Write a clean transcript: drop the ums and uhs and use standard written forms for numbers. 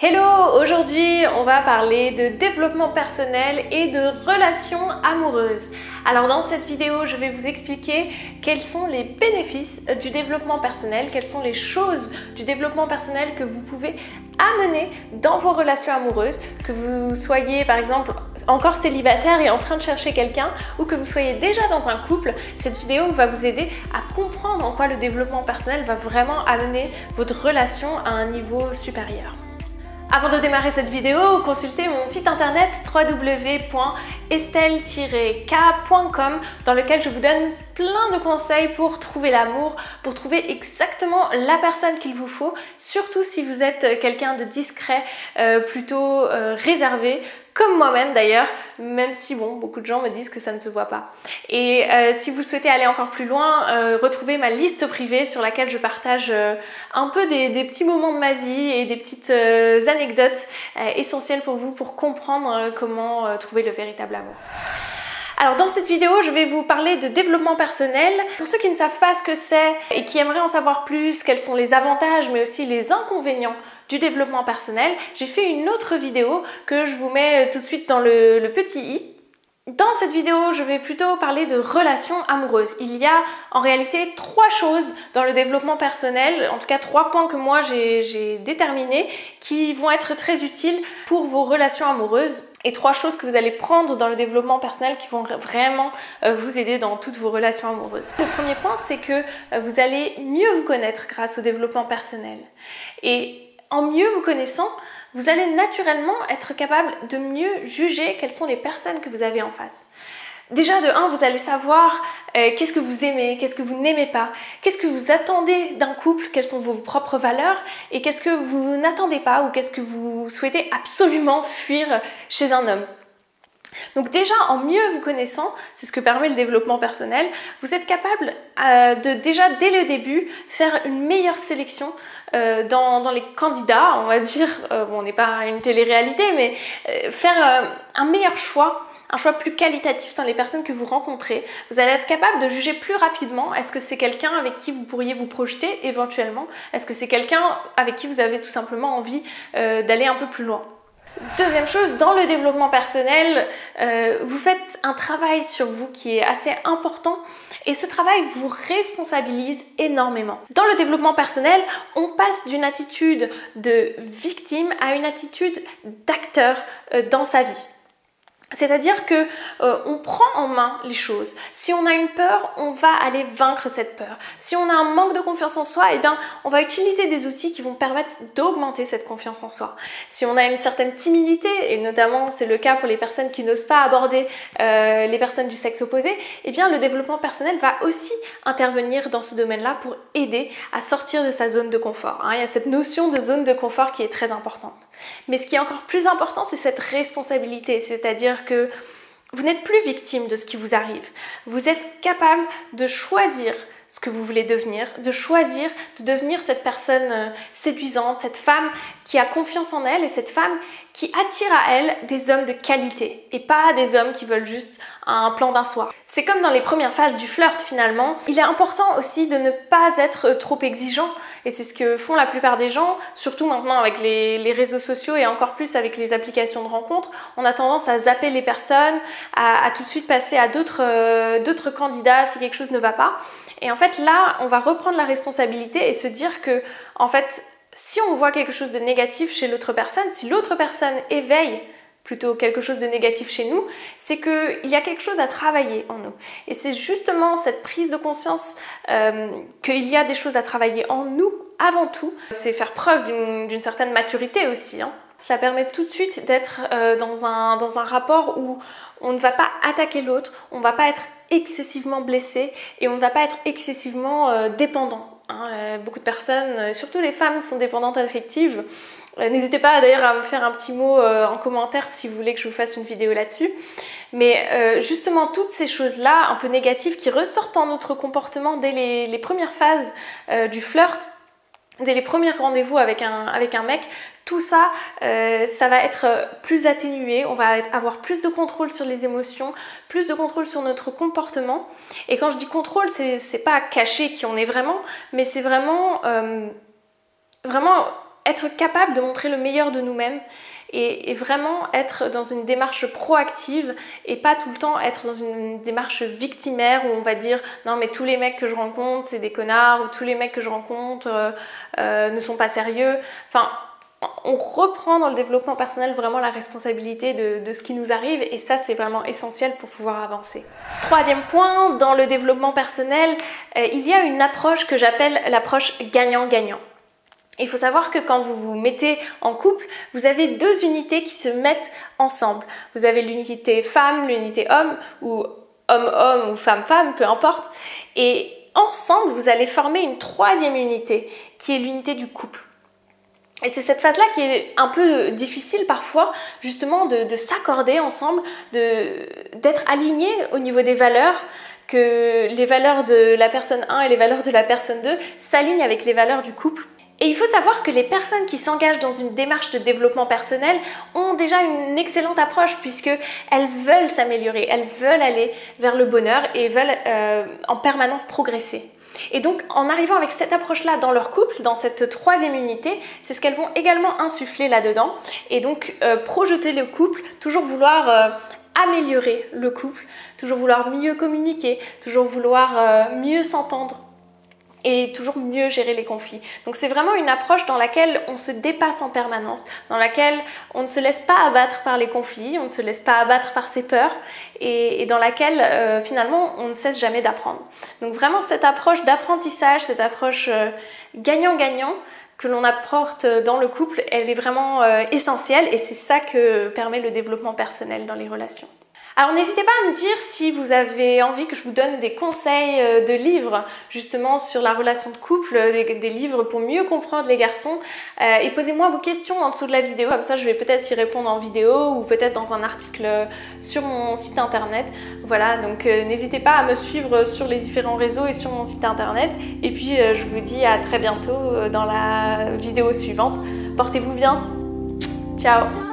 Hello! Aujourd'hui, on va parler de développement personnel et de relations amoureuses. Alors dans cette vidéo, je vais vous expliquer quels sont les bénéfices du développement personnel, quelles sont les choses du développement personnel que vous pouvez amener dans vos relations amoureuses, que vous soyez par exemple encore célibataire et en train de chercher quelqu'un ou que vous soyez déjà dans un couple. Cette vidéo va vous aider à comprendre en quoi le développement personnel va vraiment amener votre relation à un niveau supérieur. Avant de démarrer cette vidéo, consultez mon site internet www.estelle-k.com dans lequel je vous donne plein de conseils pour trouver l'amour, pour trouver exactement la personne qu'il vous faut, surtout si vous êtes quelqu'un de discret, plutôt réservé, comme moi-même d'ailleurs, même si beaucoup de gens me disent que ça ne se voit pas. Et si vous souhaitez aller encore plus loin, retrouvez ma liste privée sur laquelle je partage un peu des petits moments de ma vie et des petites anecdotes essentielles pour vous pour comprendre comment trouver le véritable amour. Alors dans cette vidéo, je vais vous parler de développement personnel. Pour ceux qui ne savent pas ce que c'est et qui aimeraient en savoir plus, quels sont les avantages mais aussi les inconvénients du développement personnel, j'ai fait une autre vidéo que je vous mets tout de suite dans le petit i. Dans cette vidéo, je vais plutôt parler de relations amoureuses. Il y a en réalité 3 choses dans le développement personnel, en tout cas 3 points que moi j'ai déterminés qui vont être très utiles pour vos relations amoureuses et 3 choses que vous allez prendre dans le développement personnel qui vont vraiment vous aider dans toutes vos relations amoureuses. Le premier point, c'est que vous allez mieux vous connaître grâce au développement personnel. Et en mieux vous connaissant, vous allez naturellement être capable de mieux juger quelles sont les personnes que vous avez en face. Déjà de 1, vous allez savoir qu'est-ce que vous aimez, qu'est-ce que vous n'aimez pas, qu'est-ce que vous attendez d'un couple, quelles sont vos propres valeurs et qu'est-ce que vous n'attendez pas ou qu'est-ce que vous souhaitez absolument fuir chez un homme. Donc déjà, en mieux vous connaissant, c'est ce que permet le développement personnel, vous êtes capable de déjà dès le début faire une meilleure sélection dans les candidats, on va dire, on n'est pas une télé-réalité, mais faire un meilleur choix. Un choix plus qualitatif dans les personnes que vous rencontrez. Vous allez être capable de juger plus rapidement. Est-ce que c'est quelqu'un avec qui vous pourriez vous projeter éventuellement? Est-ce que c'est quelqu'un avec qui vous avez tout simplement envie d'aller un peu plus loin? Deuxième chose, dans le développement personnel, vous faites un travail sur vous qui est assez important et ce travail vous responsabilise énormément. Dans le développement personnel, on passe d'une attitude de victime à une attitude d'acteur dans sa vie. C'est-à-dire que on prend en main les choses. Si on a une peur, on va aller vaincre cette peur. Si on a un manque de confiance en soi, on va utiliser des outils qui vont permettre d'augmenter cette confiance en soi. Si on a une certaine timidité, et notamment c'est le cas pour les personnes qui n'osent pas aborder les personnes du sexe opposé, le développement personnel va aussi intervenir dans ce domaine-là pour aider à sortir de sa zone de confort. Il y a cette notion de zone de confort qui est très importante. Mais ce qui est encore plus important, c'est cette responsabilité, c'est-à-dire que vous n'êtes plus victime de ce qui vous arrive. Vous êtes capable de choisir ce que vous voulez devenir, de choisir de devenir cette personne séduisante, cette femme qui a confiance en elle et cette femme qui attire à elle des hommes de qualité et pas des hommes qui veulent juste un plan d'un soir. C'est comme dans les premières phases du flirt finalement. Il est important aussi de ne pas être trop exigeant et c'est ce que font la plupart des gens, surtout maintenant avec les réseaux sociaux et encore plus avec les applications de rencontres. On a tendance à zapper les personnes, à tout de suite passer à d'autres candidats si quelque chose ne va pas. Et en fait là, on va reprendre la responsabilité et se dire que en fait, si on voit quelque chose de négatif chez l'autre personne, si l'autre personne éveille plutôt quelque chose de négatif chez nous, c'est qu'il y a quelque chose à travailler en nous. Et c'est justement cette prise de conscience qu'il y a des choses à travailler en nous avant tout. C'est faire preuve d'une certaine maturité aussi. Cela permet tout de suite d'être dans un rapport où on ne va pas attaquer l'autre, on ne va pas être excessivement blessé et on ne va pas être excessivement dépendant. Beaucoup de personnes, surtout les femmes, sont dépendantes affectives. N'hésitez pas d'ailleurs à me faire un petit mot en commentaire si vous voulez que je vous fasse une vidéo là-dessus. Mais justement, toutes ces choses-là, un peu négatives, qui ressortent en notre comportement dès les premières phases du flirt, dès les premiers rendez-vous avec un mec, tout ça, ça va être plus atténué, on va avoir plus de contrôle sur les émotions, plus de contrôle sur notre comportement. Et quand je dis contrôle, c'est pas cacher qui on est vraiment, mais c'est vraiment être capable de montrer le meilleur de nous-mêmes et vraiment être dans une démarche proactive et pas tout le temps être dans une démarche victimaire où on va dire non mais tous les mecs que je rencontre c'est des connards ou tous les mecs que je rencontre ne sont pas sérieux. Enfin, on reprend dans le développement personnel vraiment la responsabilité de ce qui nous arrive et ça c'est vraiment essentiel pour pouvoir avancer. Troisième point, dans le développement personnel, il y a une approche que j'appelle l'approche gagnant-gagnant. Il faut savoir que quand vous vous mettez en couple, vous avez deux unités qui se mettent ensemble. Vous avez l'unité femme, l'unité homme, ou homme-homme ou femme-femme, peu importe. Et ensemble, vous allez former une troisième unité, qui est l'unité du couple. Et c'est cette phase-là qui est un peu difficile parfois, justement, de s'accorder ensemble, d'être alignés au niveau des valeurs, que les valeurs de la personne 1 et les valeurs de la personne 2 s'alignent avec les valeurs du couple. Et il faut savoir que les personnes qui s'engagent dans une démarche de développement personnel ont déjà une excellente approche puisqu'elles veulent s'améliorer, elles veulent aller vers le bonheur et veulent en permanence progresser. Et donc en arrivant avec cette approche-là dans leur couple, dans cette troisième unité, c'est ce qu'elles vont également insuffler là-dedans et donc projeter le couple, toujours vouloir améliorer le couple, toujours vouloir mieux communiquer, toujours vouloir mieux s'entendre et toujours mieux gérer les conflits. Donc c'est vraiment une approche dans laquelle on se dépasse en permanence, dans laquelle on ne se laisse pas abattre par les conflits, on ne se laisse pas abattre par ses peurs et dans laquelle finalement on ne cesse jamais d'apprendre. Donc vraiment cette approche d'apprentissage, cette approche gagnant-gagnant que l'on apporte dans le couple, elle est vraiment essentielle et c'est ça que permet le développement personnel dans les relations. Alors n'hésitez pas à me dire si vous avez envie que je vous donne des conseils de livres justement sur la relation de couple, des livres pour mieux comprendre les garçons et posez-moi vos questions en dessous de la vidéo, comme ça je vais peut-être y répondre en vidéo ou peut-être dans un article sur mon site internet. Voilà, donc n'hésitez pas à me suivre sur les différents réseaux et sur mon site internet et puis je vous dis à très bientôt dans la vidéo suivante. Portez-vous bien, ciao.